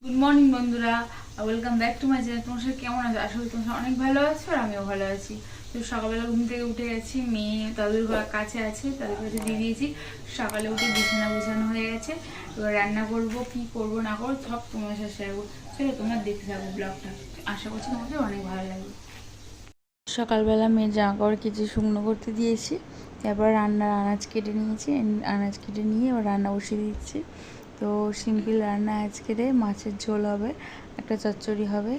Good morning বন্ধুরা, welcome back to my channel. তোমার সাথে কেমন আছো? আসলে তোমার অনেক ভালো আছো আর আমিও ভালো আছি। তো সকালবেলা ঘুম থেকে উঠে গেছি, মেয়ে দাদুর কাছে আছে, তাদের কাছে দিয়ে দিয়েছি। সকালে উঠে বিছানা গুছানো হয়ে গেছে। এবার রান্না করবো, কি করবো না করবো সব তোমার সাথে শেয়ার করবো। চলো তোমরা দেখতে থাকো ব্লগটা, আশা করছি তোমাদের অনেক ভালো লাগবে। সকালবেলা মেয়ের জামা কাপড় কিছু শুকনো করতে দিয়েছি, তারপর রান্নার আনাজ কেটে নিয়েছি। আনাজ কেটে নিয়ে এবার রান্না বসিয়ে দিচ্ছি। তো সিম্পল রান্না আজকে মাছের ঝোল হবে, একটা চচ্চড়ি হবে।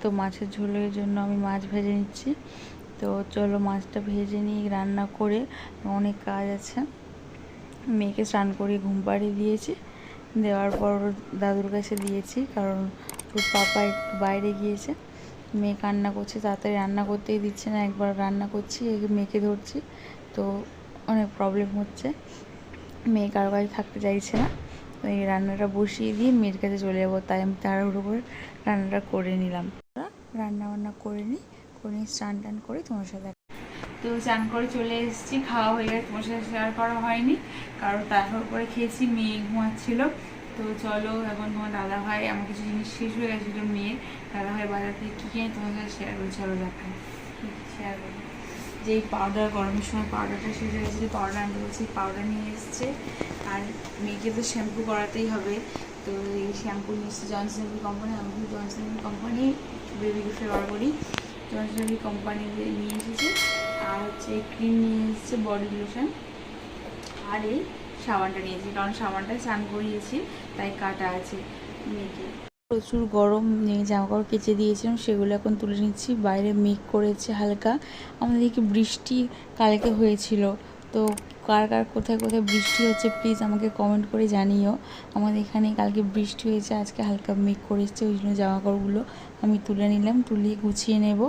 তো মাছের ঝোলের জন্য আমি মাছ ভেজে নিচ্ছি। তো চলো মাছটা ভেজে নিয়ে রান্না করে, অনেক কাজ আছে। মেয়েকে স্নান করিয়ে ঘুম পাড়িয়ে দিয়েছি, দেওয়ার পর দাদুর কাছে দিয়েছি, কারণ তোর পাপা একটু বাইরে গিয়েছে। মেয়ে কান্না করছে, তাড়াতাড়ি রান্না করতেই দিচ্ছে না। একবার রান্না করছি, মেয়েকে ধরছি, তো অনেক প্রবলেম হচ্ছে। মেয়ে কারো কাছে থাকতে চাইছে না। তো এই রান্নাটা বসিয়ে দিয়ে মেয়ের কাছে চলে যাবো, তাই আমি তাড়াহুড়ো করে রান্নাটা করে নিলাম। রান্না বান্না করে নিই স্নান টান করে তোমার সাথে। তো চান করে চলে এসেছি, খাওয়া হয়ে গেছে, তোমার সাথে শেয়ার করা হয়নি কারণ তারপর করে খেয়েছি, মেয়ে ঘুমাচ্ছিল। তো চলো এখন তোমার দাদা ভাই আমার কিছু জিনিস শেষ হয়ে গেছিলো, মেয়ের দাদা ভাই বাজার থেকে কী কিনে তোমার সাথে শেয়ার করি। চলো দেখাই শেয়ার করি। যে পাউডার, গরমের সময় পাউডারটা শেষ হয়ে গেছে, যে পাউডার আনতে বলছি, পাউডার নিয়ে এসছে। আর মেয়েকে তো শ্যাম্পু করাতেই হবে, তো এই শ্যাম্পু নিয়ে এসছে জনসন বেবি কোম্পানি। আমি কিন্তু জনসন বেবি কোম্পানি বেবিকে ফেভার করি, জনসন বেবি কোম্পানি নিয়ে এসেছি। আর হচ্ছে ক্রিম নিয়ে এসেছে, বডি লোশন। আর এই সাবানটা নিয়েছি, কারণ সাবানটা স্নান করিয়েছি তাই কাটা আছে মেয়েকে। প্রচুর গরম, জামা কাপড় কেচে দিয়েছিলাম, সেগুলো এখন তুলে নিচ্ছি। বাইরে মেঘ করেছে হালকা, আমাদের এদিকে বৃষ্টি কালকে হয়েছিল। তো কার কার কোথায় কোথায় বৃষ্টি হচ্ছে প্লিজ আমাকে কমেন্ট করে জানিও। আমাদের এখানে কালকে বৃষ্টি হয়েছে, আজকে হালকা মেঘ করেছে, ওই জন্য জামা কাপড়গুলো আমি তুলে নিলাম, তুলিয়ে গুছিয়ে নেব।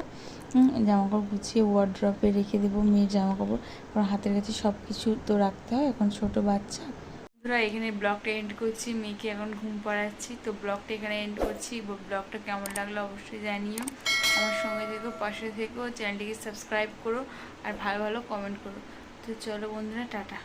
জামা কাপড় গুছিয়ে ওয়ার্ড্রপে রেখে দেবো মেয়ের জামা কাপড়, কারণ হাতের কাছে সব কিছু তো রাখতে হয়, এখন ছোট বাচ্চা। বন্ধুরা এখানে ব্লগটা এন্ড করছি, মেয়েকে এখন ঘুম পাড়াচ্ছি। তো ব্লগটা এখানে এন্ড করছি। ব্লগটা কেমন লাগলো অবশ্যই জানিও, আমার সঙ্গে থেকো, পাশে থেকো, চ্যানেলটিকে সাবস্ক্রাইব করো আর ভালো ভালো কমেন্ট করো। তো চলো বন্ধুরা, টাটা।